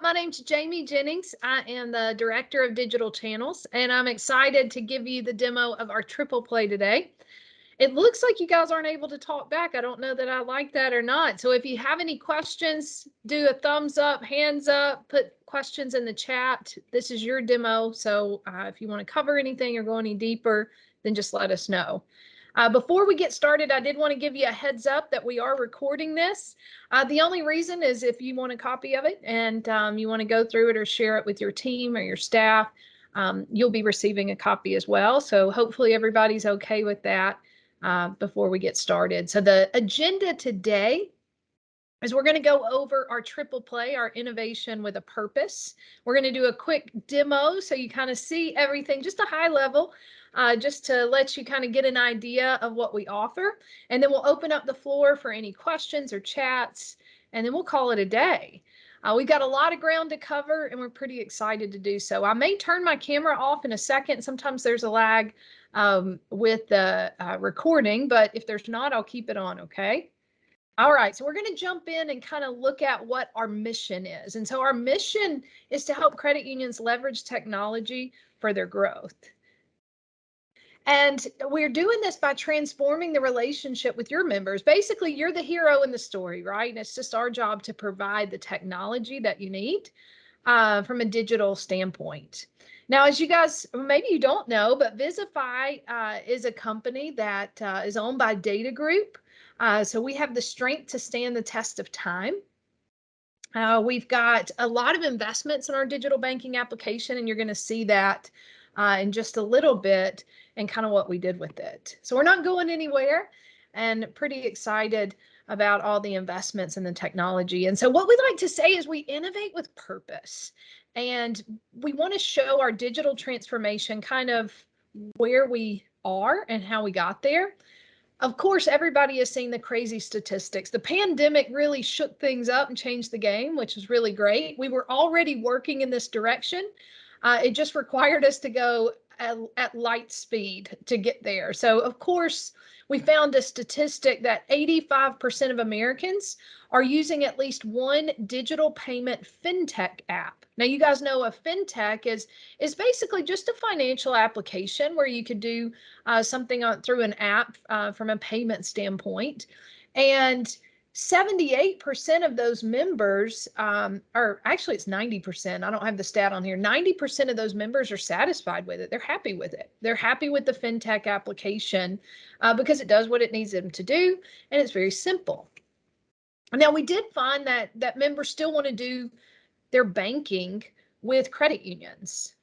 My name's Jamie Jennings. I am the Director of Digital Channels, and I'm excited to give you the demo of our triple play today. It looks like you guys aren't able to talk back. I don't know that I like that or not. So if you have any questions, do a thumbs up, hands up, put questions in the chat. This is your demo. So if you want to cover anything or go any deeper, then just let us know. Before we get started, I did want to give you a heads up that we are recording this. The only reason is if you want a copy of it and you want to go through it or share it with your team or your staff, you'll be receiving a copy as well. So hopefully everybody's okay with that before we get started. So the agenda today is we're going to go over our triple play, our innovation with a purpose. We're going to do a quick demo so you kind of see everything, just a high level, just to let you kind of get an idea of what we offer. And then we'll open up the floor for any questions or chats, and then we'll call it a day. We've got a lot of ground to cover, and we're pretty excited to do so. I may turn my camera off in a second. Sometimes there's a lag with the recording, but if there's not, I'll keep it on, okay? All right, so we're going to jump in and kind of look at what our mission is. And so our mission is to help credit unions leverage technology for their growth. And we're doing this by transforming the relationship with your members. Basically, you're the hero in the story, right? And it's just our job to provide the technology that you need from a digital standpoint. Now, as you guys, maybe you don't know, but Visify is a company that is owned by Data Group. So we have the strength to stand the test of time. We've got a lot of investments in our digital banking application, and you're going to see that in just a little bit and kind of what we did with it. So we're not going anywhere, and pretty excited about all the investments in the technology. And so what we like to say is we innovate with purpose, and we want to show our digital transformation kind of where we are and how we got there. Of course, everybody has seen the crazy statistics. The pandemic really shook things up and changed the game, which is really great. We were already working in this direction. It just required us to go at light speed to get there. So, of course, we found a statistic that 85% of Americans are using at least one digital payment fintech app. Now, you guys know a fintech is basically just a financial application where you could do something through an app from a payment standpoint. And 78% of those members, or actually it's 90%, I don't have the stat on here, 90% of those members are satisfied with it. They're happy with it. They're happy with the fintech application because it does what it needs them to do, and it's very simple. Now, we did find that members still want to do their banking with credit unions.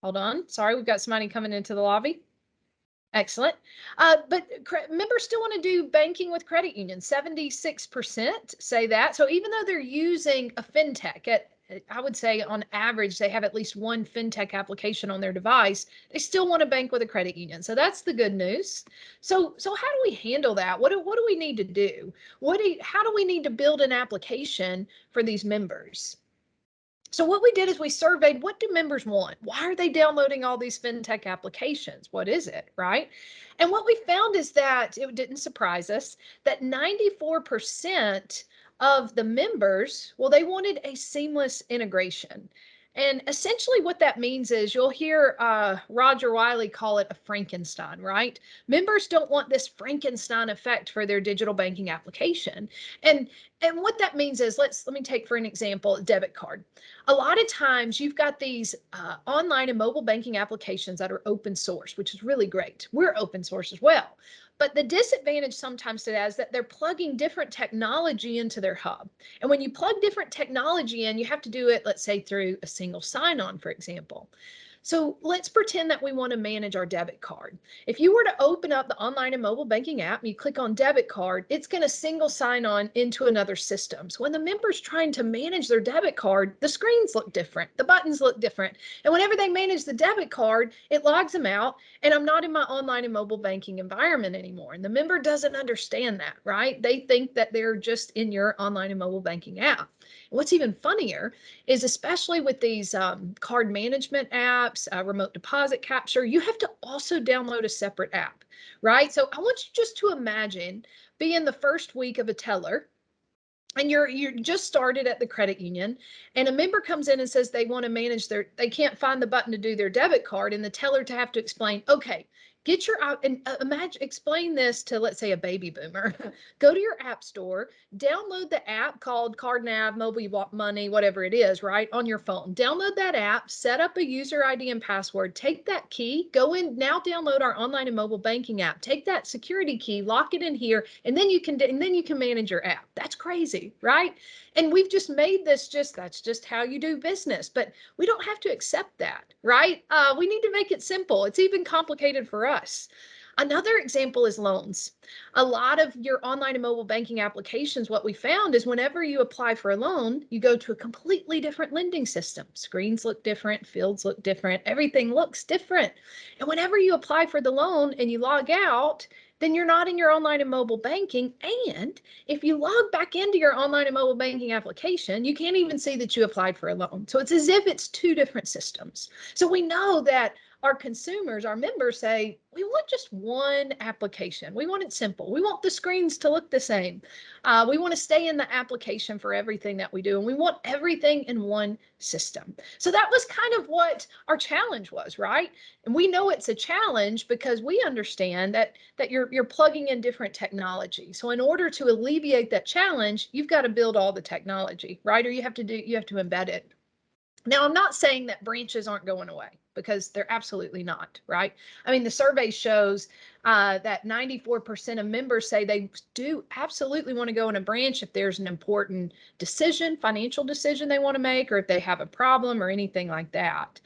Hold on. Sorry, we've got somebody coming into the lobby. Excellent. But members still want to do banking with credit unions. 76% say that. So even though they're using a fintech, I would say on average, they have at least one fintech application on their device, they still want to bank with a credit union. So that's the good news. So how do we handle that? What do we need to do? How do we need to build an application for these members? So what we did is we surveyed, what do members want? Why are they downloading all these fintech applications? What is it, right? And what we found is that it didn't surprise us that 94% of the members, well, they wanted a seamless integration. And essentially what that means is you'll hear Roger Wiley call it a Frankenstein, right? Members don't want this Frankenstein effect for their digital banking application. And what that means is, let me take for an example, a debit card. A lot of times you've got these online and mobile banking applications that are open source, which is really great. We're open source as well. But the disadvantage sometimes to that is that they're plugging different technology into their hub. And when you plug different technology in, you have to do it, let's say, through a single sign-on, for example. So let's pretend that we want to manage our debit card. If you were to open up the online and mobile banking app and you click on debit card, it's going to single sign on into another system. So when the member's trying to manage their debit card, the screens look different, the buttons look different. And whenever they manage the debit card, it logs them out and I'm not in my online and mobile banking environment anymore. And the member doesn't understand that, right? They think that they're just in your online and mobile banking app. What's even funnier is, especially with these card management apps, remote deposit capture, you have to also download a separate app, right? So I want you just to imagine being the first week of a teller and you're just started at the credit union, and a member comes in and says they want to manage they can't find the button to do their debit card, and the teller to have to explain, okay, get your and imagine, explain this to, let's say, a baby boomer. Go to your app store, download the app called CardNav, Mobile Money, whatever it is, right, on your phone. Download that app, set up a user ID and password, take that key, go in now, download our online and mobile banking app, take that security key, lock it in here, and then you can manage your app. That's crazy, right? And we've just made this that's just how you do business, but we don't have to accept that, right? We need to make it simple. It's even complicated for us. Another example is loans. A lot of your online and mobile banking applications, what we found is whenever you apply for a loan, you go to a completely different lending system. Screens look different, fields look different, everything looks different. And whenever you apply for the loan and you log out, then you're not in your online and mobile banking. And if you log back into your online and mobile banking application, you can't even see that you applied for a loan. So it's as if it's two different systems. So we know that our consumers, our members say, we want just one application. We want it simple. We want the screens to look the same. We want to stay in the application for everything that we do, and we want everything in one system. So that was kind of what our challenge was, right? And we know it's a challenge because we understand that you're plugging in different technology. So in order to alleviate that challenge, you've got to build all the technology, right? Or you have to embed it. Now, I'm not saying that branches aren't going away, because they're absolutely not, right? I mean, the survey shows that 94% of members say they do absolutely want to go in a branch if there's an important decision, financial decision they want to make, or if they have a problem or anything like that.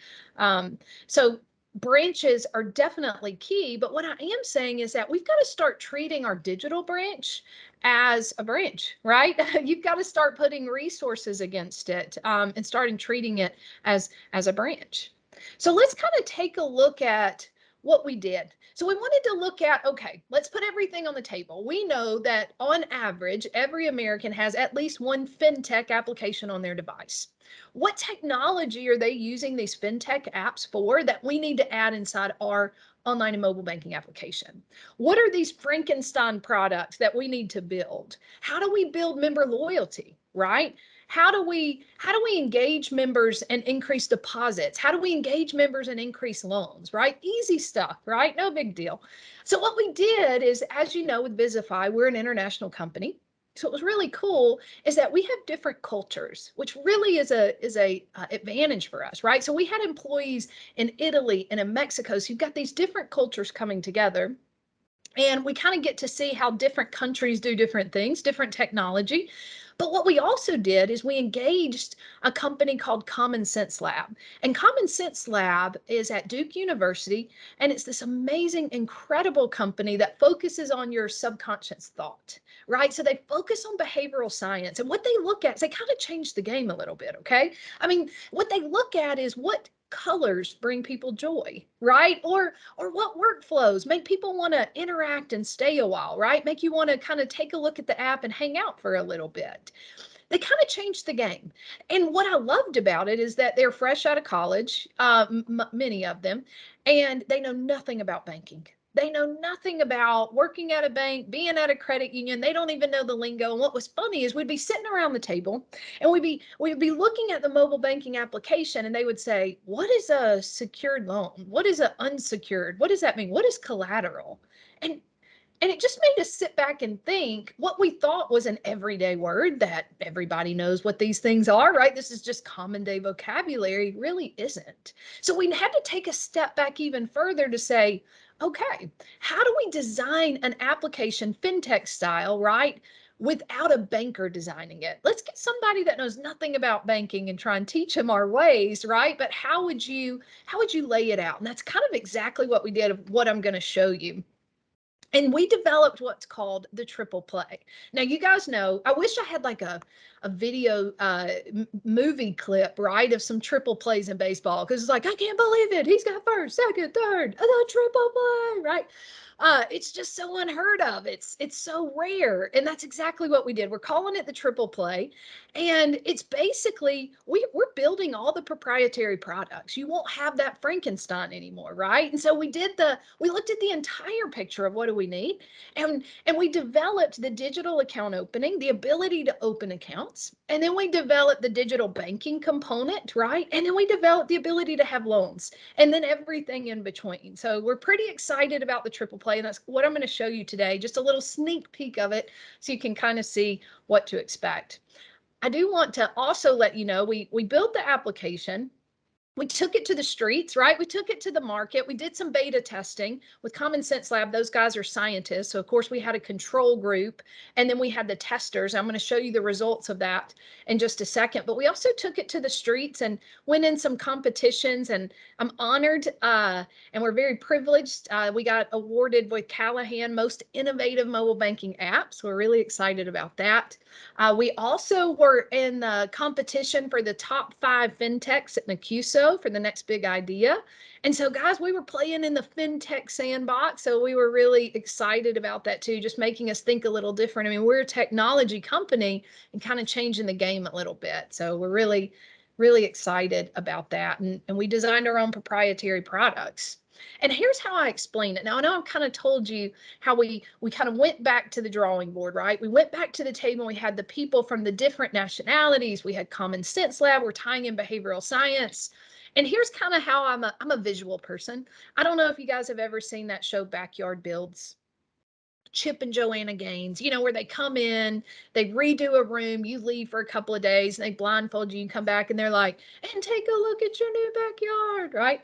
So branches are definitely key, but what I am saying is that we've got to start treating our digital branch as a branch, right? You've got to start putting resources against it, and starting treating it as a branch. So let's kind of take a look at what we did. So we wanted to look at, okay, let's put everything on the table. We know that on average, every American has at least one fintech application on their device. What technology are they using these fintech apps for that we need to add inside our online and mobile banking application? What are these Frankenstein products that we need to build? How do we build member loyalty, right? How do we engage members and increase deposits? How do we engage members and increase loans, right? Easy stuff, right? No big deal. So what we did is, as you know, with Visify, we're an international company. So what was really cool is that we have different cultures, which really is a advantage for us, right? So we had employees in Italy and in Mexico. So you've got these different cultures coming together. And we kind of get to see how different countries do different things, different technology. But what we also did is we engaged a company called Common Sense Lab. And Common Sense Lab is at Duke University, and it's this amazing, incredible company that focuses on your subconscious thought, right? So they focus on behavioral science. And what they look at is they kind of change the game a little bit, okay? I mean, what they look at is what colors bring people joy, right? Or what workflows make people want to interact and stay a while, right? Make you want to kind of take a look at the app and hang out for a little bit. They kind of changed the game. And what I loved about it is that they're fresh out of college, many of them, and they know nothing about banking. They know nothing about working at a bank, being at a credit union. They don't even know the lingo. And what was funny is we'd be sitting around the table and we'd be looking at the mobile banking application, and they would say, "What is a secured loan? What is an unsecured? What does that mean? What is collateral?" And it just made us sit back and think what we thought was an everyday word that everybody knows what these things are, right? This is just common day vocabulary, really isn't. So we had to take a step back even further to say, okay, how do we design an application fintech style, right? Without a banker designing it. Let's get somebody that knows nothing about banking and try and teach them our ways, right? But how would you lay it out? And that's kind of exactly what we did, of what I'm going to show you. And we developed what's called the triple play. Now, you guys know, I wish I had like a video movie clip, right, of some triple plays in baseball, because it's like, I can't believe it. He's got first, second, third, the triple play, right? It's just so unheard of. It's so rare, and that's exactly what we did. We're calling it the triple play, and it's basically we're building all the proprietary products. You won't have that Frankenstein anymore, right? And so we looked at the entire picture of what do we need, and we developed the digital account opening, the ability to open accounts, and then we developed the digital banking component, right? And then we developed the ability to have loans, and then everything in between. So we're pretty excited about the triple play, and that's what I'm going to show you today, just a little sneak peek of it so you can kind of see what to expect. I do want to also let you know we built the application. We took it to the streets, right? We took it to the market. We did some beta testing with Common Sense Lab. Those guys are scientists. So, of course, we had a control group, and then we had the testers. I'm going to show you the results of that in just a second. But we also took it to the streets and went in some competitions, and I'm honored and we're very privileged. We got awarded with Callahan Most Innovative Mobile Banking App. So we're really excited about that. We also were in the competition for the top 5 fintechs at NACUSO for the next big idea. And so, guys, we were playing in the fintech sandbox. So we were really excited about that too, just making us think a little different. I mean, we're a technology company and kind of changing the game a little bit. So we're really, really excited about that. And we designed our own proprietary products. And here's how I explain it. Now, I know I've kind of told you how we kind of went back to the drawing board, right? We went back to the table. We had the people from the different nationalities. We had Common Sense Lab. We're tying in behavioral science. And here's kind of how I'm a visual person. I don't know if you guys have ever seen that show Backyard Builds. Chip and Joanna Gaines, where they come in, they redo a room, you leave for a couple of days, and they blindfold you, you come back, and they're like, and take a look at your new backyard, right?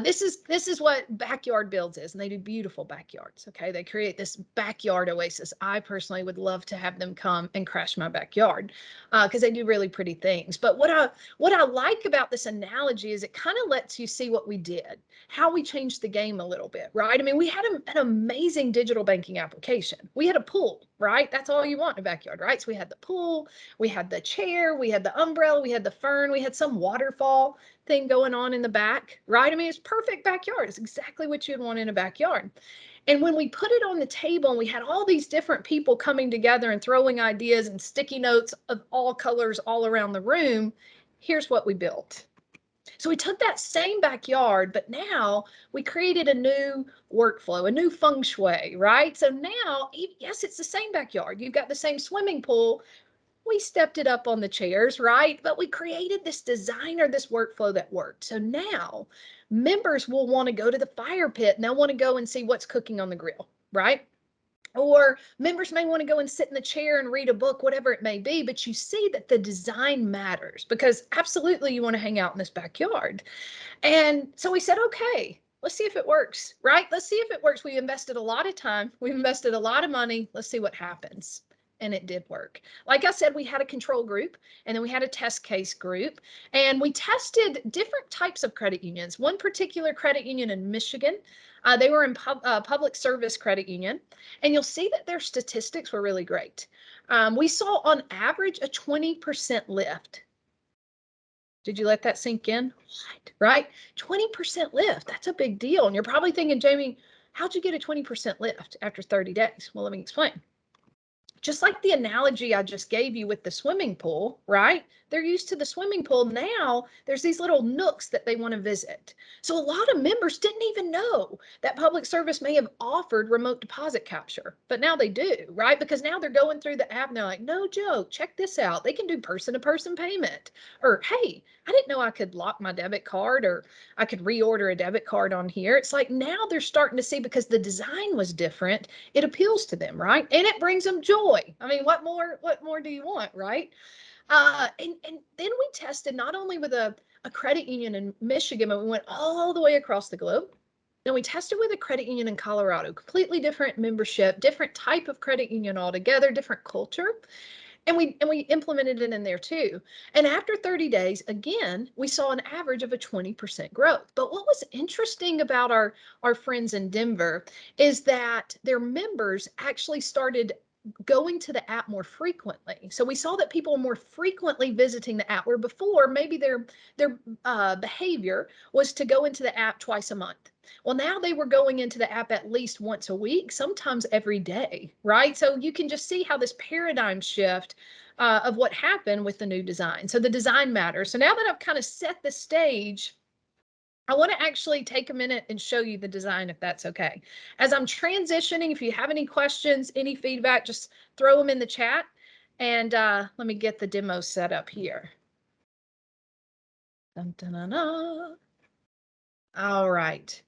This is what Backyard Builds is, and they do beautiful backyards. Okay, they create this backyard oasis. I personally would love to have them come and crash my backyard because they do really pretty things. But what I like about this analogy is it kind of lets you see what we did, how we changed the game a little bit, right? I mean, we had an amazing digital banking application. We had a pool, right? That's all you want in a backyard, right? So we had the pool, we had the chair, we had the umbrella, we had the fern, we had some waterfall thing going on in the back, right? I mean, it's perfect backyard. It's exactly what you'd want in a backyard. And when we put it on the table and we had all these different people coming together and throwing ideas and sticky notes of all colors all around the room, here's what we built. So we took that same backyard, but now we created a new workflow, a new feng shui, right? So now, yes, it's the same backyard. You've got the same swimming pool. We stepped it up on the chairs, right? But we created this design or this workflow that worked. So now members will want to go to the fire pit and they'll want to go and see what's cooking on the grill, right? Or members may want to go and sit in the chair and read a book, whatever it may be, but you see that the design matters because absolutely you want to hang out in this backyard. And so we said, okay, let's see if it works, right? Let's see if it works. We invested a lot of time, we invested a lot of money. Let's see what happens. And it did work. Like I said, we had a control group and then we had a test case group and we tested different types of credit unions. One particular credit union in Michigan, they were in public service credit union, and you'll see that their statistics were really great. We saw on average a 20% lift. Did you let that sink in? What? Right? 20% lift. That's a big deal. And you're probably thinking, Jamie, how'd you get a 20% lift after 30 days? Well, let me explain. Just like the analogy I just gave you with the swimming pool, right? They're used to the swimming pool. Now there's these little nooks that they want to visit. So a lot of members didn't even know that public service may have offered remote deposit capture, but now they do, right? Because now they're going through the app and they're like, no joke, check this out. They can do person-to-person payment. Or, hey, I didn't know I could lock my debit card, or I could reorder a debit card on here. It's like now they're starting to see, because the design was different, it appeals to them, right? And it brings them joy. I mean, what more do you want, right? And then we tested not only with a credit union in Michigan, but we went all the way across the globe. Then we tested with a credit union in Colorado, completely different membership, different type of credit union altogether, different culture. And we implemented it in there too. And after 30 days, again, we saw an average of a 20% growth. But what was interesting about our friends in Denver is that their members actually started going to the app more frequently. So we saw that people were more frequently visiting the app, where before maybe their behavior was to go into the app twice a month. Well, now they were going into the app at least once a week, sometimes every day, right? So you can just see how this paradigm shift of what happened with the new design. So the design matters. So now that I've kind of set the stage, I want to actually take a minute and show you the design, if that's okay. As I'm transitioning, if you have any questions, any feedback, just throw them in the chat. And let me get the demo set up here. Dun, dun, dun, dun. All right.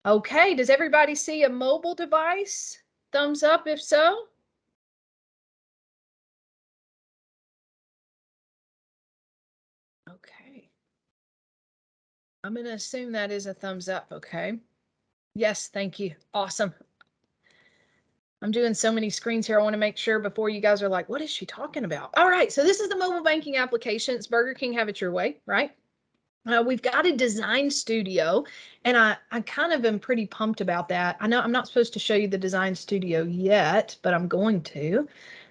Okay, does everybody see a mobile device? Thumbs up if so. Okay. I'm going to assume that is a thumbs up, okay? Yes, thank you. Awesome. I'm doing so many screens here. I want to make sure before you guys are like, what is she talking about? All right, so this is the mobile banking application. It's Burger King Have It Your Way, right? We've got a design studio, and I kind of am pretty pumped about that. I know I'm not supposed to show you the design studio yet, but I'm going to.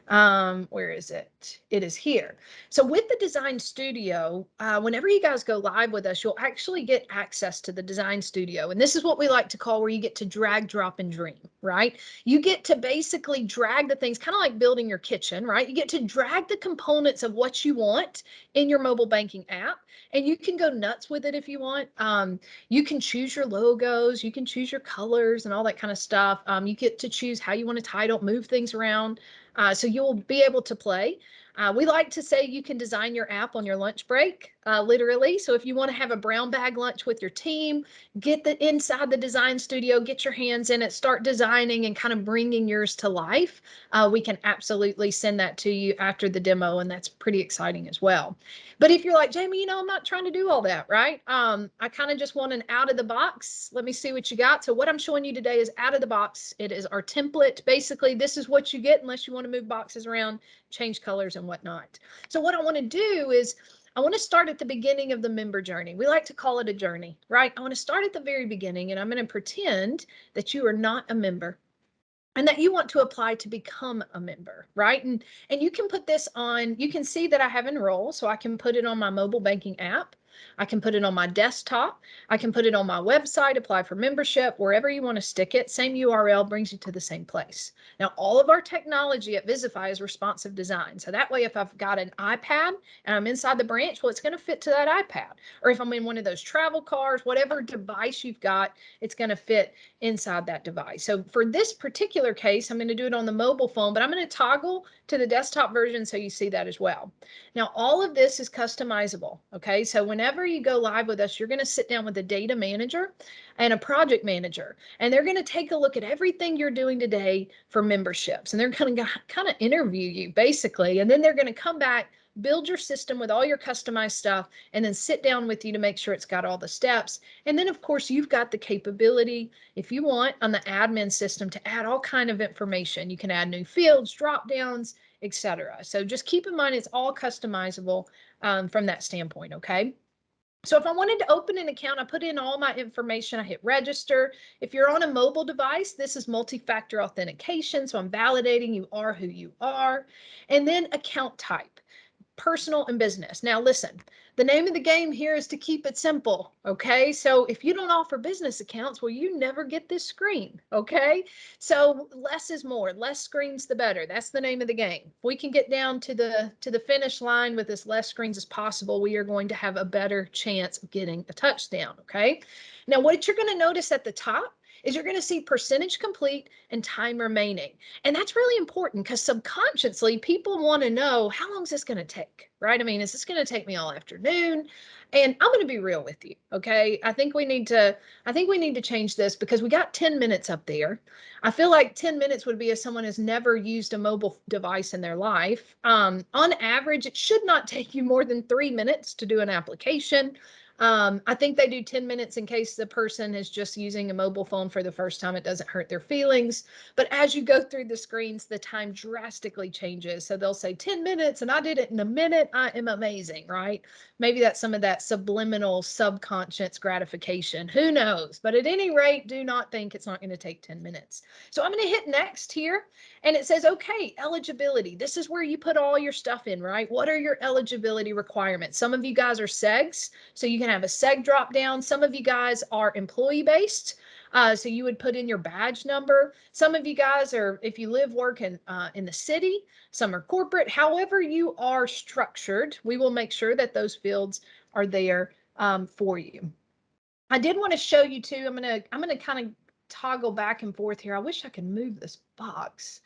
Where is it? It is here. So with the design studio, whenever you guys go live with us, you'll actually get access to the design studio. And this is what we like to call where you get to drag, drop, and dream, right? You get to basically drag the things, kind of like building your kitchen, right? You get to drag the components of what you want in your mobile banking app, and you can go nuts with it if you want. You can choose your logos, you can choose your colors and all that kind of stuff. You get to choose how you want to title, move things around. So you'll be able to play. We like to say you can design your app on your lunch break, literally. So if you want to have a brown bag lunch with your team, get the inside the design studio, get your hands in it, start designing and kind of bringing yours to life. We can absolutely send that to you after the demo, and that's pretty exciting as well. But if you're like, Jamie, I'm not trying to do all that, right? I kind of just want an out of the box. Let me see what you got. So what I'm showing you today is out of the box. It is our template. Basically, this is what you get unless you want to move boxes around, change colors and whatnot. So what I want to do is I want to start at the beginning of the member journey. We like to call it a journey, right? I want to start at the very beginning, and I'm going to pretend that you are not a member and that you want to apply to become a member, right? And you can put this on, you can see that I have enroll, so I can put it on my mobile banking app. I can put it on my desktop. I can put it on my website, apply for membership, wherever you want to stick it. Same URL brings you to the same place. Now, all of our technology at Visify is responsive design. So that way, if I've got an iPad and I'm inside the branch, well, it's going to fit to that iPad. Or if I'm in one of those travel cars, whatever device you've got, it's going to fit inside that device. So for this particular case, I'm going to do it on the mobile phone, but I'm going to toggle to the desktop version so you see that as well. Now, all of this is customizable, okay? So whenever you go live with us, you're going to sit down with a data manager and a project manager, and they're going to take a look at everything you're doing today for memberships, and they're going to kind of interview you basically, and then they're going to come back, build your system with all your customized stuff, and then sit down with you to make sure it's got all the steps. And then of course you've got the capability, if you want, on the admin system to add all kind of information. You can add new fields, drop downs, etc. So just keep in mind it's all customizable from that standpoint, okay? So if I wanted to open an account, I put in all my information, I hit register. If you're on a mobile device, this is multi-factor authentication. So I'm validating you are who you are. And then account type, personal and business. Now listen, the name of the game here is to keep it simple, okay? So if you don't offer business accounts, well, you never get this screen, okay? So less is more, less screens the better. That's the name of the game. If we can get down to the finish line with as less screens as possible, we are going to have a better chance of getting a touchdown, okay? Now what you're going to notice at the top is you're going to see percentage complete and time remaining. And that's really important because subconsciously people want to know, how long is this going to take, right? I mean, is this going to take me all afternoon? And I'm going to be real with you, okay? I think we need to change this because we got 10 minutes up there. I feel like 10 minutes would be if someone has never used a mobile device in their life. On average, it should not take you more than 3 minutes to do an application. I think they do 10 minutes in case the person is just using a mobile phone for the first time. It doesn't hurt their feelings. But as you go through the screens, the time drastically changes. So they'll say 10 minutes and I did it in a minute. I am amazing, right? Maybe that's some of that subliminal subconscious gratification. Who knows? But at any rate, do not think it's not going to take 10 minutes. So I'm going to hit next here. And it says, okay, eligibility. This is where you put all your stuff in, right? What are your eligibility requirements? Some of you guys are SEGs, so you can can have a seg drop down. Some of you guys are employee based. So you would put in your badge number. Some of you guys are, if you live, work in the city, some are corporate. However you are structured, we will make sure that those fields are there for you. I did want to show you too. I'm gonna kind of toggle back and forth here. I wish I could move this box.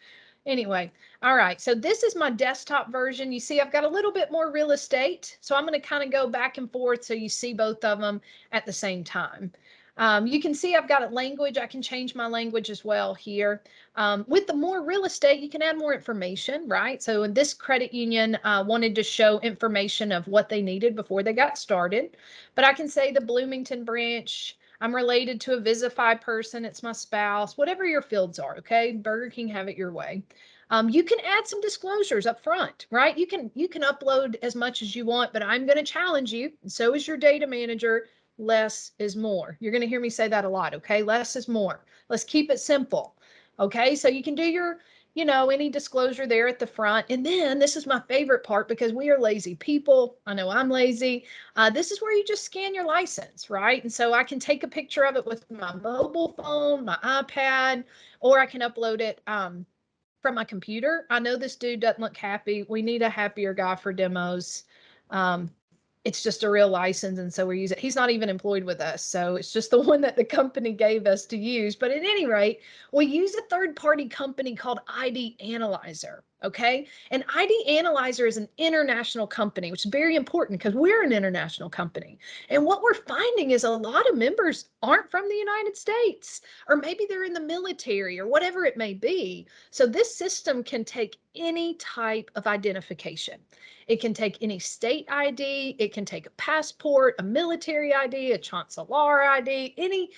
Anyway, all right, so this is my desktop version. You see, I've got a little bit more real estate. So I'm going to kind of go back and forth so you see both of them at the same time. You can see I've got a language. I can change my language as well here. With the more real estate, you can add more information, right? So in this credit union wanted to show information of what they needed before they got started. But I can say the Bloomington branch, I'm related to a Visify person. It's my spouse, whatever your fields are. Okay. Burger King, have it your way. You can add some disclosures up front, right? You can upload as much as you want, but I'm going to challenge you. And so is your data manager. Less is more. You're going to hear me say that a lot. Okay. Less is more. Let's keep it simple. Okay. So you can do your, any disclosure there at the front. And then this is my favorite part because we are lazy people. I know I'm lazy. This is where you just scan your license, right? And so I can take a picture of it with my mobile phone, my iPad, or I can upload it from my computer. I know this dude doesn't look happy. We need a happier guy for demos. It's just a real license, and so we're using, he's not even employed with us, so it's just the one that the company gave us to use. But at any rate, we use a third-party company called ID Analyzer. Okay, and ID Analyzer is an international company, which is very important because we're an international company. And what we're finding is a lot of members aren't from the United States, or maybe they're in the military or whatever it may be. So this system can take any type of identification. It can take any state ID, it can take a passport, a military ID, a chancellor ID, any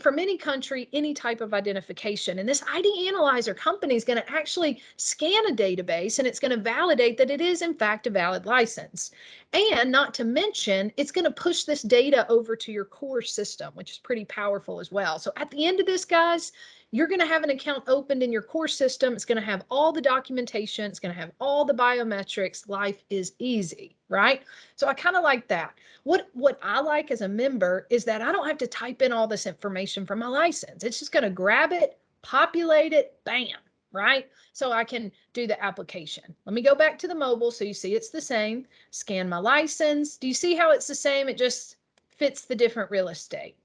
from any country, any type of identification. And this ID Analyzer company is going to actually scan a database and it's going to validate that it is in fact a valid license. And not to mention, it's going to push this data over to your core system, which is pretty powerful as well. So at the end of this, guys, you're going to have an account opened in your core system. It's going to have all the documentation. It's going to have all the biometrics. Life is easy, right? So I kind of like that. What I like as a member is that I don't have to type in all this information from my license. It's just going to grab it, populate it, bam, right? So I can do the application. Let me go back to the mobile so you see it's the same. Scan my license. Do you see how it's the same? It just fits the different real estate.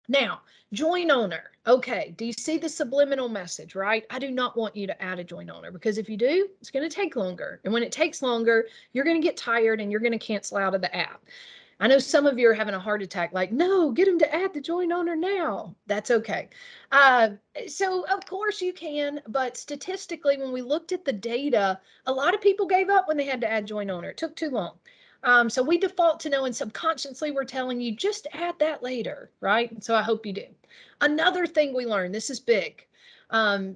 Now, join owner. Okay, do you see the subliminal message, right? I do not want you to add a join owner because if you do, it's going to take longer. And when it takes longer, you're going to get tired and you're going to cancel out of the app. I know some of you are having a heart attack, like, no, get them to add the join owner now. That's okay. So of course you can, but statistically, when we looked at the data, a lot of people gave up when they had to add join owner. It took too long. So we default to know, and subconsciously we're telling you just add that later, right? So I hope you do. Another thing we learned, this is big.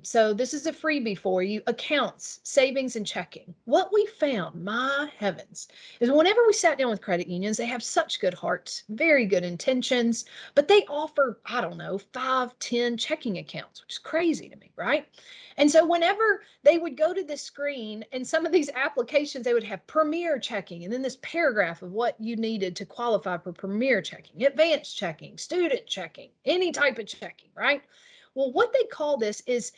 So this is a freebie for you, accounts, savings, and checking. What we found, my heavens, is whenever we sat down with credit unions, they have such good hearts, very good intentions, but they offer, I don't know, 5, 10 checking accounts, which is crazy to me, right? And so whenever they would go to this screen and some of these applications, they would have Premier checking and then this paragraph of what you needed to qualify for Premier checking, advanced checking, student checking, any type of checking, right? Well, what they call this is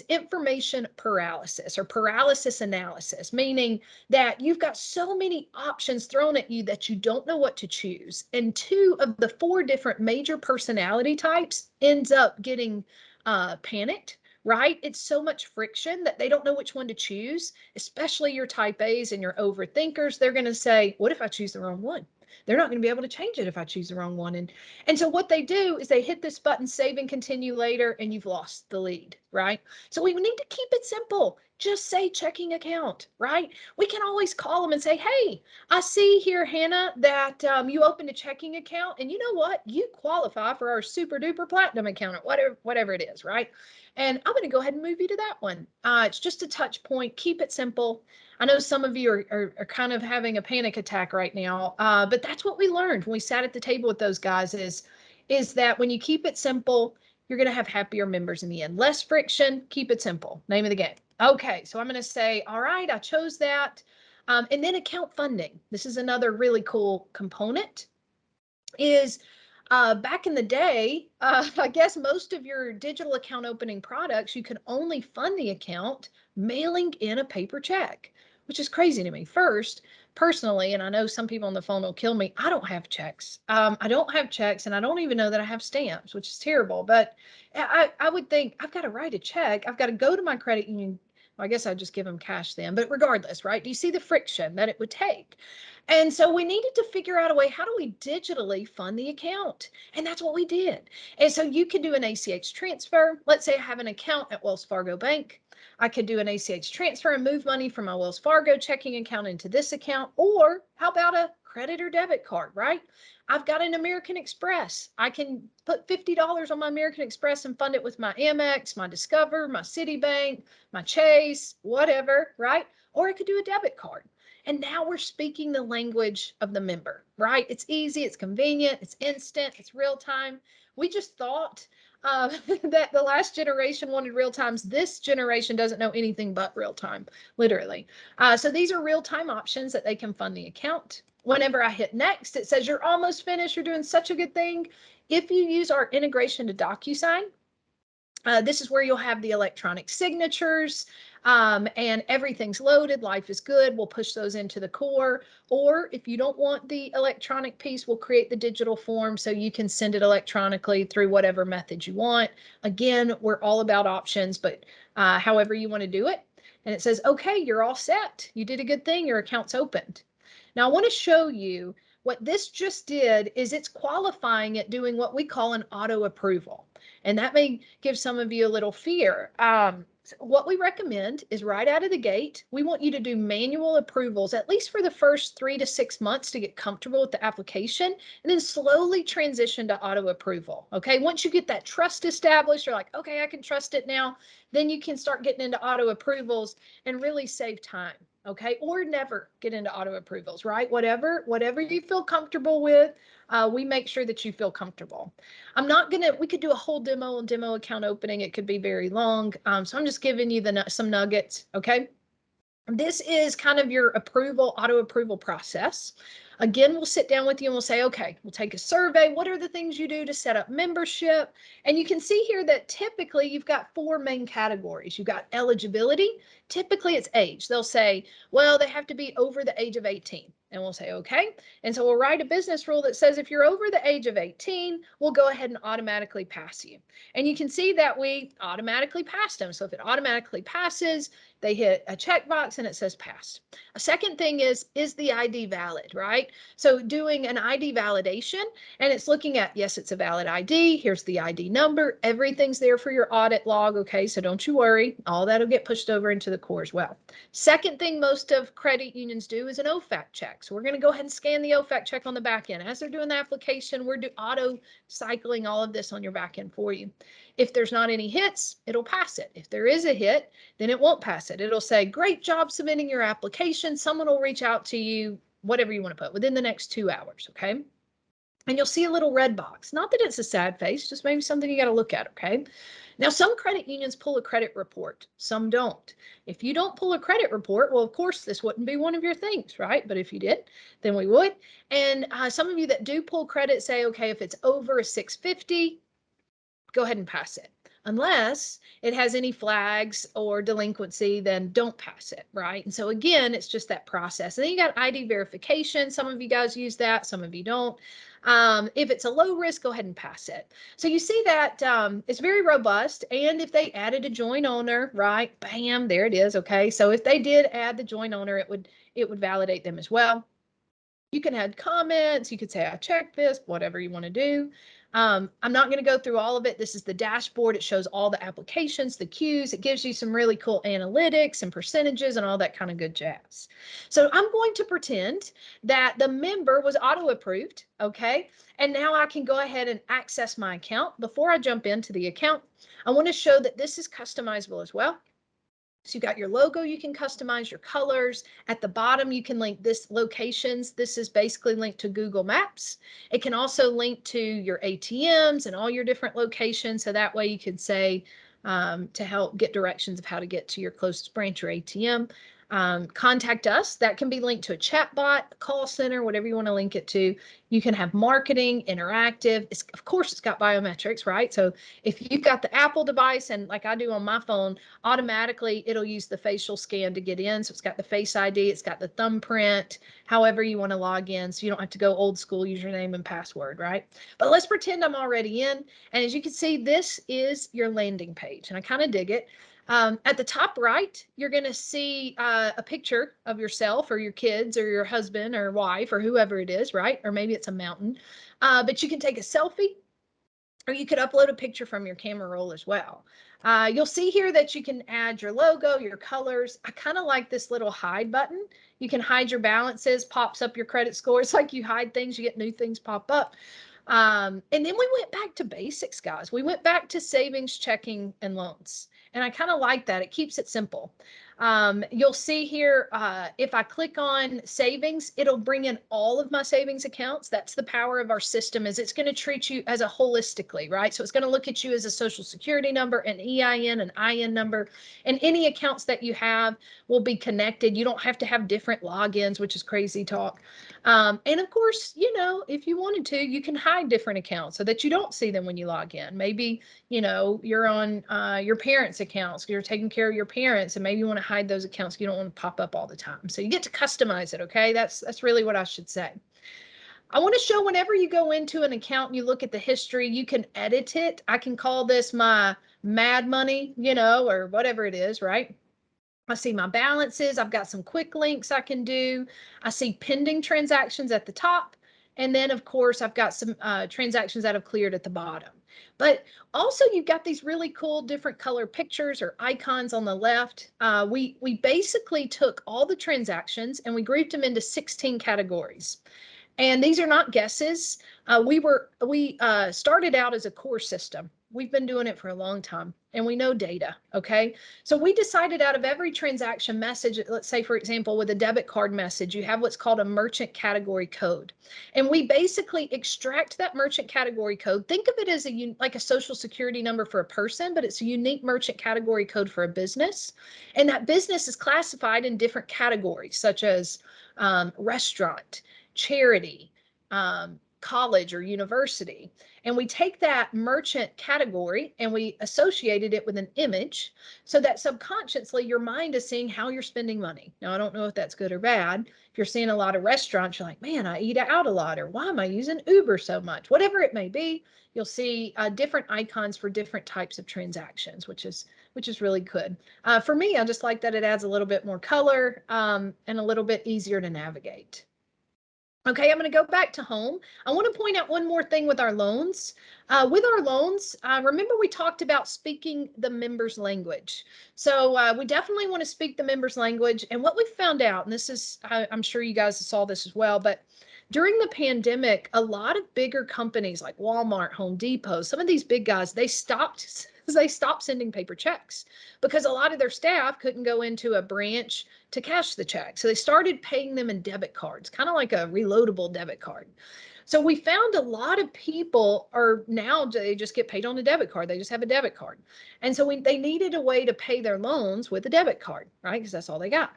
information paralysis or paralysis analysis, meaning that you've got so many options thrown at you that you don't know what to choose. And 2 of the 4 different major personality types ends up getting panicked, right? It's so much friction that they don't know which one to choose, especially your type A's and your overthinkers. They're going to say, what if I choose the wrong one? They're not going to be able to change it if I choose the wrong one. And so what they do is they hit this button, save and continue later, and you've lost the lead, right? So we need to keep it simple. Just say checking account, right? We can always call them and say, hey, I see here, Hannah, that you opened a checking account, and you know what? You qualify for our super duper platinum account, or whatever it is, right? And I'm going to go ahead and move you to that one. It's just a touch point. Keep it simple. I know some of you are kind of having a panic attack right now, but that's what we learned when we sat at the table with those guys is that when you keep it simple, you're going to have happier members in the end. Less friction, keep it simple. Name of the game. Okay, so I'm going to say, all right, I chose that. And then account funding. This is another really cool component. is back in the day, I guess most of your digital account opening products, you could only fund the account mailing in a paper check, which is crazy to me. First, personally, and I know some people on the phone will kill me, I don't have checks. I don't have checks, and I don't even know that I have stamps, which is terrible. But I would think I've got to write a check. I've got to go to my credit union. Well, I guess I'd just give them cash then. But regardless, right? Do you see the friction that it would take? And so we needed to figure out a way, how do we digitally fund the account? And that's what we did. And so you could do an ACH transfer. Let's say I have an account at Wells Fargo Bank. I could do an ACH transfer and move money from my Wells Fargo checking account into this account. Or how about a credit or debit card, right? I've got an American Express. I can put $50 on my American Express and fund it with my Amex, my Discover, my Citibank, my Chase, whatever, right? Or I could do a debit card. And now we're speaking the language of the member, right? It's easy, it's convenient, it's instant, it's real time. We just thought that the last generation wanted real times. This generation doesn't know anything but real time, literally. So these are real time options that they can fund the account. Whenever I hit next, it says you're almost finished. You're doing such a good thing. If you use our integration to DocuSign, this is where you'll have the electronic signatures and everything's loaded. Life is good. We'll push those into the core. Or if you don't want the electronic piece, we'll create the digital form so you can send it electronically through whatever method you want. Again, we're all about options, but however you want to do it. And it says, okay, you're all set. You did a good thing. Your account's opened. Now I want to show you what this just did is it's qualifying it doing what we call an auto approval. And that may give some of you a little fear. So what we recommend is right out of the gate, we want you to do manual approvals, at least for the first 3 to 6 months to get comfortable with the application, and then slowly transition to auto approval. Okay, once you get that trust established, you're like, okay, I can trust it now. Then you can start getting into auto approvals and really save time. Okay, or never get into auto approvals, right? Whatever you feel comfortable with, we make sure that you feel comfortable. I'm not gonna, we could do a whole demo account opening. It could be very long. So I'm just giving you some nuggets, okay? This is kind of your auto approval process. Again, we'll sit down with you and we'll say, okay, we'll take a survey. What are the things you do to set up membership? And you can see here that typically you've got 4 main categories. You've got eligibility. Typically it's age. They'll say, well, they have to be over the age of 18. And we'll say, okay. And so we'll write a business rule that says if you're over the age of 18, we'll go ahead and automatically pass you. And you can see that we automatically passed them. So if it automatically passes, they hit a checkbox and it says passed. A second thing is the ID valid, right? So doing an ID validation, and it's looking at, yes, it's a valid ID. Here's the ID number. Everything's there for your audit log. Okay, so don't you worry. All that'll get pushed over into the core as well. Second thing most of credit unions do is an OFAC check. So we're going to go ahead and scan the OFAC check on the back end. As they're doing the application, we're auto cycling all of this on your back end for you. If there's not any hits, it'll pass it. If there is a hit, then it won't pass it. It'll say, great job submitting your application. Someone will reach out to you, whatever you want to put, within the next 2 hours, okay? And you'll see a little red box. Not that it's a sad face, just maybe something you got to look at, okay? Now, some credit unions pull a credit report. Some don't. If you don't pull a credit report, well, of course, this wouldn't be one of your things, right? But if you did, then we would. And some of you that do pull credit say, okay, if it's over a 650, go ahead and pass it. Unless it has any flags or delinquency, then don't pass it, right? And so again, it's just that process. And then you got ID verification. Some of you guys use that, some of you don't. If it's a low risk, go ahead and pass it. So you see that it's very robust. And if they added a joint owner, right, bam, there it is. Okay, so if they did add the joint owner, it would validate them as well. You can add comments. You could say, I checked this, whatever you want to do. I'm not going to go through all of it. This is the dashboard. It shows all the applications, the queues. It gives you some really cool analytics and percentages and all that kind of good jazz. So I'm going to pretend that the member was auto approved. Okay. And now I can go ahead and access my account. Before I jump into the account, I want to show that this is customizable as well. So you got your logo, you can customize your colors. At the bottom, you can link this locations. This is basically linked to Google Maps. It can also link to your ATMs and all your different locations. So that way you can say to help get directions of how to get to your closest branch or ATM. contact us. That can be linked to a chat bot, a call center, whatever you want to link it to. You can have marketing, interactive. Of course, it's got biometrics, right? So if you've got the Apple device, and like I do on my phone, automatically it'll use the facial scan to get in. So it's got the Face ID, it's got the thumbprint, however you want to log in. So you don't have to go old school username and password, right? But let's pretend I'm already in. And as you can see, this is your landing page, and I kind of dig it. At the top right, you're going to see a picture of yourself or your kids or your husband or wife or whoever it is, right? Or maybe it's a mountain. But you can take a selfie, or you could upload a picture from your camera roll as well. You'll see here that you can add your logo, your colors. I kind of like this little hide button. You can hide your balances, pops up your credit score. It's like you hide things, you get new things pop up. And then we went back to basics, guys. We went back to savings, checking, and loans. And I kind of like that. It keeps it simple. You'll see here, if I click on savings, it'll bring in all of my savings accounts. That's the power of our system, is it's going to treat you as a holistically, right? So it's going to look at you as a social security number, an EIN, an IN number, and any accounts that you have will be connected. You don't have to have different logins, which is crazy talk. And of course, if you wanted to, you can hide different accounts so that you don't see them when you log in. Maybe, you're on your parents' accounts, you're taking care of your parents, and maybe you want to hide those accounts. You don't want to pop up all the time. So you get to customize it. Okay. That's really what I should say. I want to show whenever you go into an account and you look at the history, you can edit it. I can call this my Mad Money, or whatever it is, right? I see my balances. I've got some quick links I can do. I see pending transactions at the top. And then, of course, I've got some transactions that have cleared at the bottom. But also, you've got these really cool different color pictures or icons on the left. We basically took all the transactions and we grouped them into 16 categories. And these are not guesses. We started out as a core system. We've been doing it for a long time, and we know data. Okay, so we decided out of every transaction message, let's say for example with a debit card message, you have what's called a merchant category code, and we basically extract that merchant category code. Think of it as like a social security number for a person, but it's a unique merchant category code for a business, and that business is classified in different categories such as restaurant, charity, college or university. And we take that merchant category and we associated it with an image so that subconsciously your mind is seeing how you're spending money. Now, I don't know if that's good or bad. If you're seeing a lot of restaurants, you're like, man, I eat out a lot, or why am I using Uber so much? Whatever it may be, you'll see different icons for different types of transactions, which is really good. For me, I just like that it adds a little bit more color and a little bit easier to navigate. Okay, I'm going to go back to home. I want to point out one more thing with our loans. Remember we talked about speaking the members' language. So we definitely want to speak the members' language. And what we found out, and this is, I'm sure you guys saw this as well, but during the pandemic, a lot of bigger companies like Walmart, Home Depot, some of these big guys, they stopped sending paper checks because a lot of their staff couldn't go into a branch to cash the check. So they started paying them in debit cards, kind of like a reloadable debit card. So we found a lot of people are now, they just get paid on a debit card. They just have a debit card. And so they needed a way to pay their loans with a debit card, right? Because that's all they got.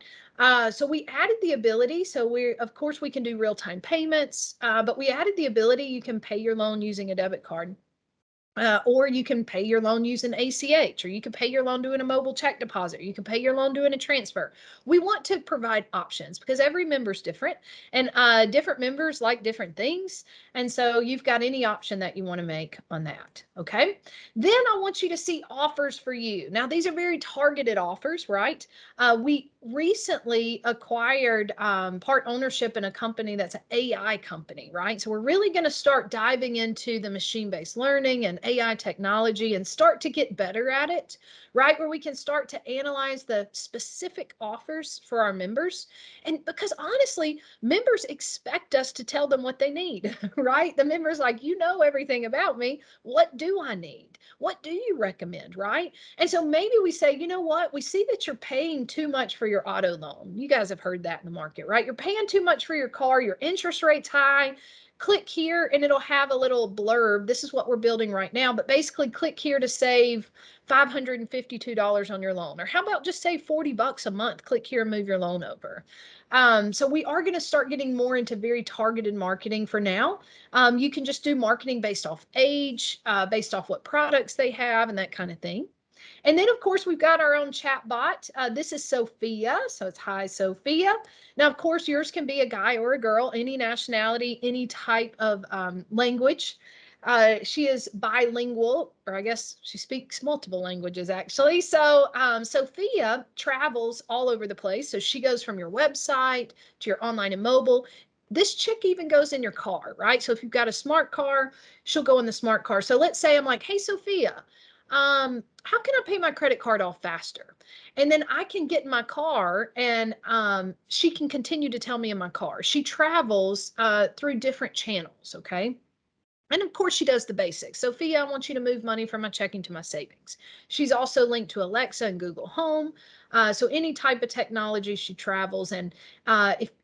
So we added the ability. So of course, we can do real-time payments, but we added the ability you can pay your loan using a debit card. Or you can pay your loan using ACH, or you can pay your loan doing a mobile check deposit, or you can pay your loan doing a transfer. We want to provide options because every member is different, and different members like different things. And so you've got any option that you want to make on that. Okay. Then I want you to see offers for you. Now, these are very targeted offers, right? We recently acquired part ownership in a company that's an AI company, right? So we're really going to start diving into the machine-based learning and AI technology and start to get better at it, right? Where we can start to analyze the specific offers for our members. And because honestly, members expect us to tell them what they need, right? The members like, everything about me. What do I need? What do you recommend, right? And so maybe we say, you know what? We see that you're paying too much for your auto loan. You guys have heard that in the market, right? You're paying too much for your car. Your interest rate's high. click here and it'll have a little blurb. This is what we're building right now, but basically click here to save $552 on your loan. Or how about just save 40 bucks a month? Click here and move your loan over. So we are going to start getting more into very targeted marketing for now. You can just do marketing based off age, based off what products they have and that kind of thing. And then, of course, we've got our own chat bot. This is Sophia. So it's hi, Sophia. Now, of course, yours can be a guy or a girl, any nationality, any type of language. She is bilingual, or I guess she speaks multiple languages, actually. So Sophia travels all over the place. So she goes from your website to your online and mobile. This chick even goes in your car, right? So if you've got a smart car, she'll go in the smart car. So let's say I'm like, hey, Sophia, how can I pay my credit card off faster? And then I can get in my car and she can continue to tell me in my car. She travels through different channels, okay? And of course, she does the basics. Sophia, I want you to move money from my checking to my savings. She's also linked to Alexa and Google Home. So any type of technology she travels. And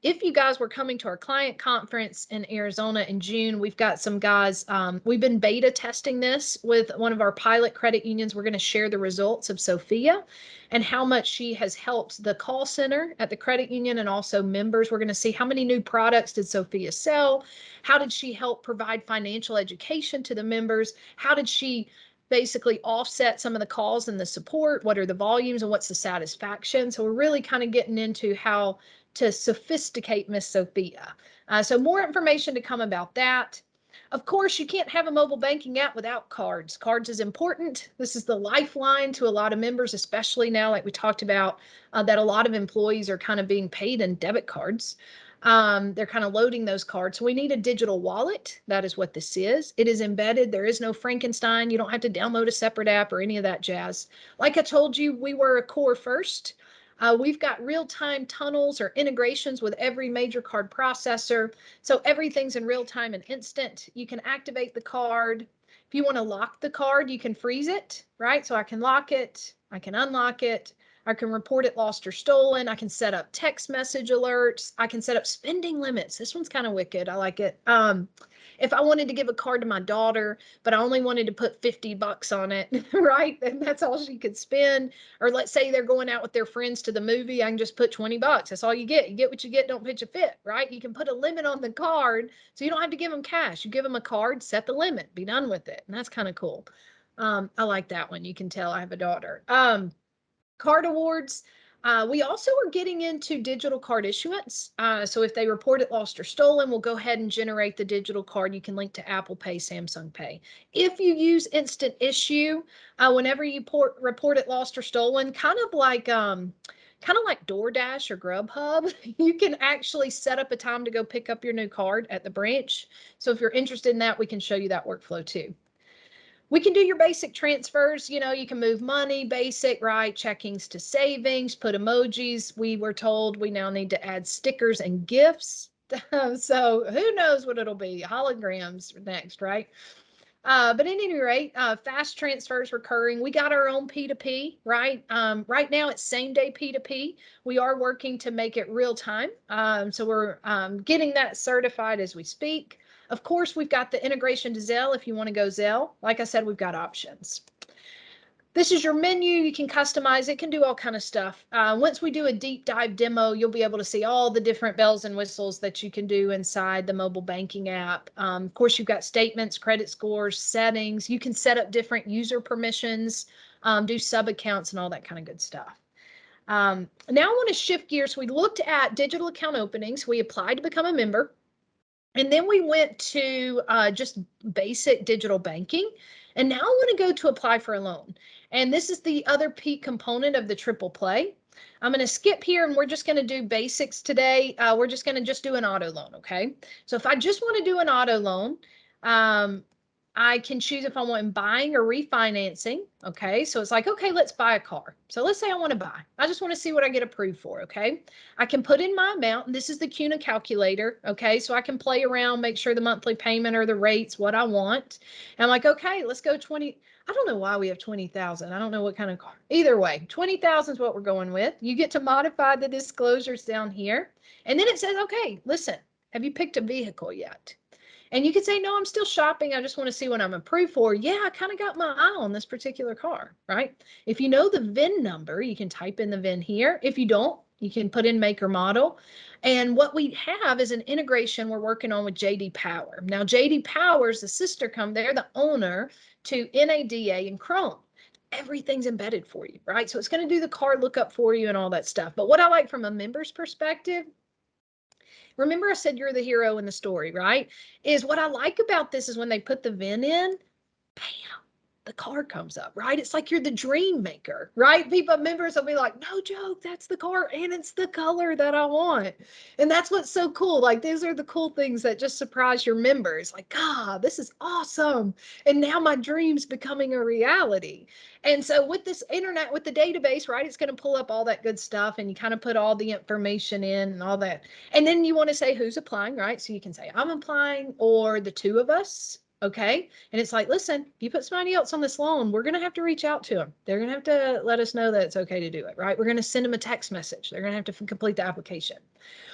if you guys were coming to our client conference in Arizona in June, we've got some guys, we've been beta testing this with one of our pilot credit unions. We're going to share the results of Sophia and how much she has helped the call center at the credit union and also members. We're going to see how many new products did Sophia sell? How did she help provide financial education to the members? How did she basically offset some of the calls and the support? What are the volumes and what's the satisfaction? So we're really kind of getting into how to sophisticate Miss Sophia. So more information to come about that. Of course, you can't have a mobile banking app without cards. Cards is important. This is the lifeline to a lot of members, especially now, like we talked about, that a lot of employees are kind of being paid in debit cards. They're kind of loading those cards. So we need a digital wallet. That is what this is. It is embedded. There is no Frankenstein. You don't have to download a separate app or any of that jazz. Like I told you, we were a core first. We've got real-time tunnels or integrations with every major card processor. So everything's in real time and instant. You can activate the card. If you want to lock the card, you can freeze it, right? So I can lock it, I can unlock it. I can report it lost or stolen. I can set up text message alerts. I can set up spending limits. This one's kind of wicked. I like it. If I wanted to give a card to my daughter, but I only wanted to put 50 bucks on it, right? And that's all she could spend. Or let's say they're going out with their friends to the movie. I can just put 20 bucks. That's all you get. You get what you get. Don't pitch a fit, right? You can put a limit on the card. So you don't have to give them cash. You give them a card, set the limit, be done with it. And that's kind of cool. I like that one. You can tell I have a daughter. Card awards. We also are getting into digital card issuance. So if they report it lost or stolen, we'll go ahead and generate the digital card. You can link to Apple Pay, Samsung Pay. If you use instant issue, whenever you report it lost or stolen, kind of like DoorDash or Grubhub, you can actually set up a time to go pick up your new card at the branch. So if you're interested in that, we can show you that workflow too. We can do your basic transfers. You know, you can move money, basic, right? Checkings to savings, put emojis. We were told we now need to add stickers and gifts. So who knows what it'll be? Holograms next, right? But at any rate, fast transfers recurring. We got our own P2P, right? Right now it's same day P2P. We are working to make it real time. So we're getting that certified as we speak. Of course, we've got the integration to Zelle if you want to go Zelle. Like I said, we've got options. This is your menu. You can customize it, can do all kind of stuff. Once we do a deep dive demo, you'll be able to see all the different bells and whistles that you can do inside the mobile banking app. Of course, you've got statements, credit scores, settings. You can set up different user permissions, do sub accounts and all that kind of good stuff. Now I want to shift gears. We looked at digital account openings. We applied to become a member. And then we went to just basic digital banking. And now I want to go to apply for a loan. And this is the other peak component of the triple play. I'm going to skip here and we're just going to do basics today. We're just going to just do an auto loan, okay? So if I just want to do an auto loan, I can choose if I want buying or refinancing. Okay, so it's like, okay, let's buy a car. So let's say I want to buy. I just want to see what I get approved for. Okay, I can put in my amount. And this is the CUNA calculator. Okay, so I can play around, make sure the monthly payment or the rates what I want. And I'm like, okay, let's go 20. I don't know why we have 20,000. I don't know what kind of car. Either way, 20,000 is what we're going with. You get to modify the disclosures down here. And then it says, okay, listen, have you picked a vehicle yet? And you could say, no, I'm still shopping. I just want to see what I'm approved for. Yeah, I kind of got my eye on this particular car, right? If you know the VIN number, you can type in the VIN here. If you don't, you can put in make or model. And what we have is an integration we're working on with JD Power. Now, JD Power is the sister company. They're the owner to NADA and Chrome. Everything's embedded for you, right? So it's going to do the car lookup for you and all that stuff. But what I like from a member's perspective, remember I said you're the hero in the story, right? Is what I like about this is when they put the VIN in, bam, the car comes up, right? It's like you're the dream maker, right? People, members will be like, no joke, that's the car and it's the color that I want. And that's what's so cool. Like, these are the cool things that just surprise your members. Like, God, this is awesome. And now my dream's becoming a reality. And so with this internet, with the database, right, it's going to pull up all that good stuff and you kind of put all the information in and all that. And then you want to say who's applying, right? So you can say, I'm applying, or the two of us. Okay. And it's like, listen, if you put somebody else on this loan, we're going to have to reach out to them. They're going to have to let us know that it's okay to do it, right? We're going to send them a text message. They're going to have to complete the application.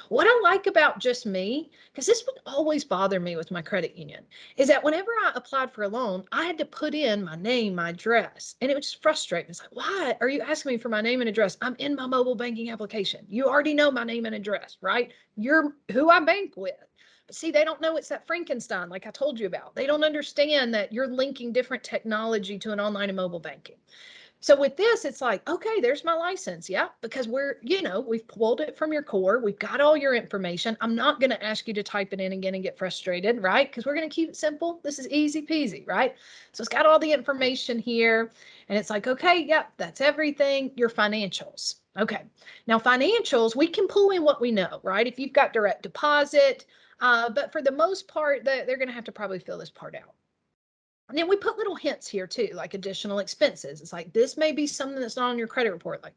What I like about just me, because this would always bother me with my credit union, is that whenever I applied for a loan, I had to put in my name, my address, and it would just frustrate me. It's like, why are you asking me for my name and address? I'm in my mobile banking application. You already know my name and address, right? You're who I bank with. But see, they don't know it's that Frankenstein, like I told you about. They don't understand that you're linking different technology to an online and mobile banking. So with this, it's like, okay, there's my license. Yeah, because we've pulled it from your core. We've got all your information. I'm not going to ask you to type it in again and get frustrated, right? Because we're going to keep it simple. This is easy peasy, right? So it's got all the information here. And it's like, okay, yep, that's everything. Your financials. Okay. Now, financials, we can pull in what we know, right? If you've got direct deposit, but for the most part, they're going to have to probably fill this part out. And then we put little hints here too, like additional expenses. It's like, this may be something that's not on your credit report, like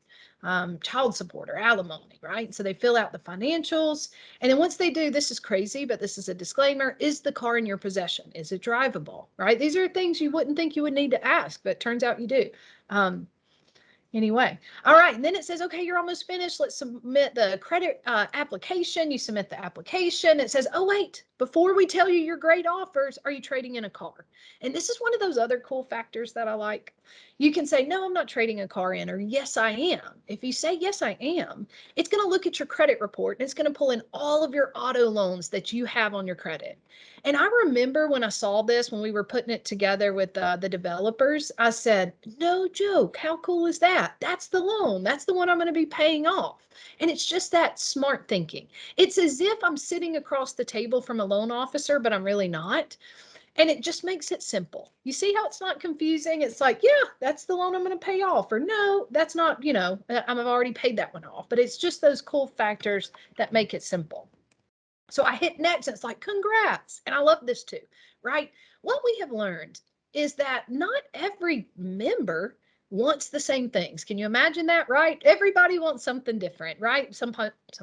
child support or alimony, right? So they fill out the financials. And then once they do, this is crazy, but this is a disclaimer, is the car in your possession? Is it drivable, right? These are things you wouldn't think you would need to ask, but it turns out you do. Anyway, all right, and then it says, okay, you're almost finished. Let's submit the credit application. You submit the application. It says, oh, wait, before we tell you your great offers, are you trading in a car? And this is one of those other cool factors that I like. You can say, no, I'm not trading a car in, or yes, I am. If you say, yes, I am, it's going to look at your credit report and it's going to pull in all of your auto loans that you have on your credit. And I remember when I saw this, when we were putting it together with the developers, I said, no joke, how cool is that? That's the loan. That's the one I'm going to be paying off. And it's just that smart thinking. It's as if I'm sitting across the table from a loan officer, but I'm really not. And it just makes it simple. You see how it's not confusing? It's like, yeah, that's the loan I'm going to pay off. Or no, that's not, I've already paid that one off. But it's just those cool factors that make it simple. So I hit next and it's like, congrats. And I love this too, right? What we have learned is that not every member wants the same things. Can you imagine that, right? Everybody wants something different, right? Some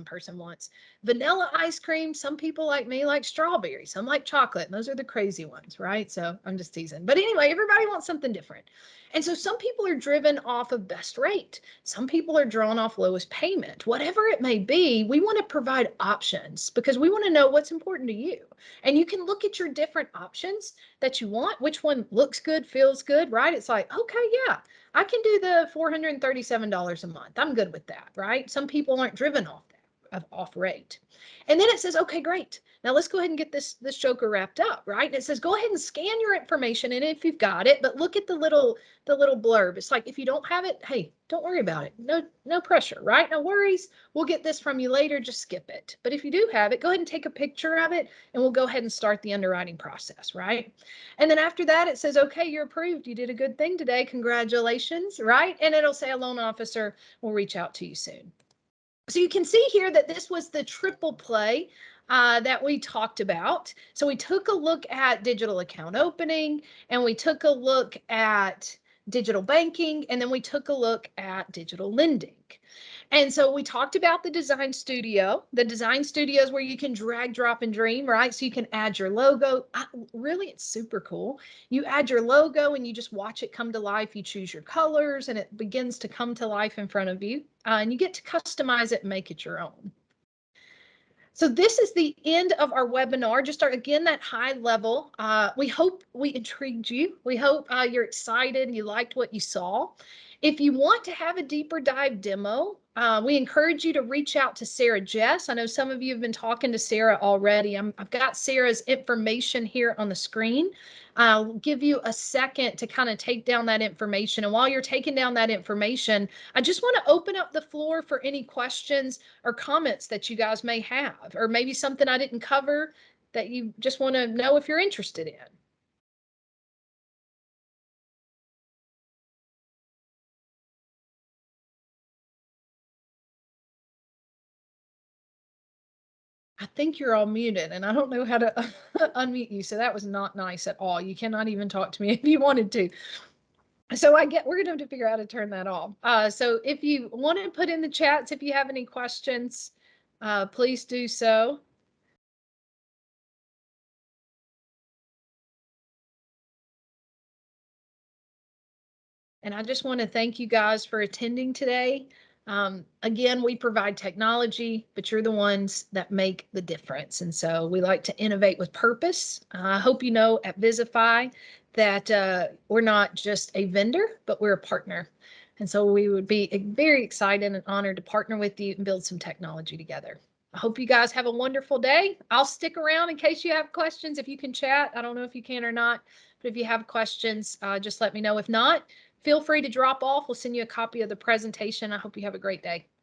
person wants vanilla ice cream. Some people like me like strawberry. Some like chocolate. And those are the crazy ones, right? So I'm just teasing. But anyway, everybody wants something different. And so some people are driven off of best rate. Some people are drawn off lowest payment. Whatever it may be, we want to provide options because we want to know what's important to you. And you can look at your different options that you want, which one looks good, feels good, right? It's like, okay, yeah, I can do the $437 a month. I'm good with that, right? Some people aren't driven off that, off rate. And then it says, okay, great. Now let's go ahead and get this joker wrapped up, right? And it says, go ahead and scan your information in if you've got it, but look at the little blurb. It's like, if you don't have it, hey, don't worry about it. No pressure, right? No worries. We'll get this from you later. Just skip it. But if you do have it, go ahead and take a picture of it and we'll go ahead and start the underwriting process, right? And then after that, it says, okay, you're approved. You did a good thing today. Congratulations, right? And it'll say a loan officer will reach out to you soon. So you can see here that this was the triple play that we talked about. So we took a look at digital account opening, and we took a look at digital banking, and then we took a look at digital lending. And so we talked about the design studio. The design studio is where you can drag, drop, and dream, right? So you can add your logo. Really, it's super cool. You add your logo and you just watch it come to life. You choose your colors and it begins to come to life in front of you. And you get to customize it and make it your own. So this is the end of our webinar. Just again, that high level. We hope we intrigued you. We hope you're excited and you liked what you saw. If you want to have a deeper dive demo, we encourage you to reach out to Sarah Jess. I know some of you have been talking to Sarah already. I've got Sarah's information here on the screen. I'll give you a second to kind of take down that information. And while you're taking down that information, I just want to open up the floor for any questions or comments that you guys may have, or maybe something I didn't cover that you just want to know if you're interested in. I think you're all muted and I don't know how to unmute you. So that was not nice at all. You cannot even talk to me if you wanted to. So we're going to have to figure out how to turn that off. So if you want to put in the chats, if you have any questions, please do so. And I just want to thank you guys for attending today. Again, we provide technology, but you're the ones that make the difference. And so we like to innovate with purpose. I hope you know at Visify that we're not just a vendor, but we're a partner. And so we would be very excited and honored to partner with you and build some technology together. I hope you guys have a wonderful day. I'll stick around in case you have questions. If you can chat, I don't know if you can or not, but if you have questions, just let me know. If not, feel free to drop off. We'll send you a copy of the presentation. I hope you have a great day.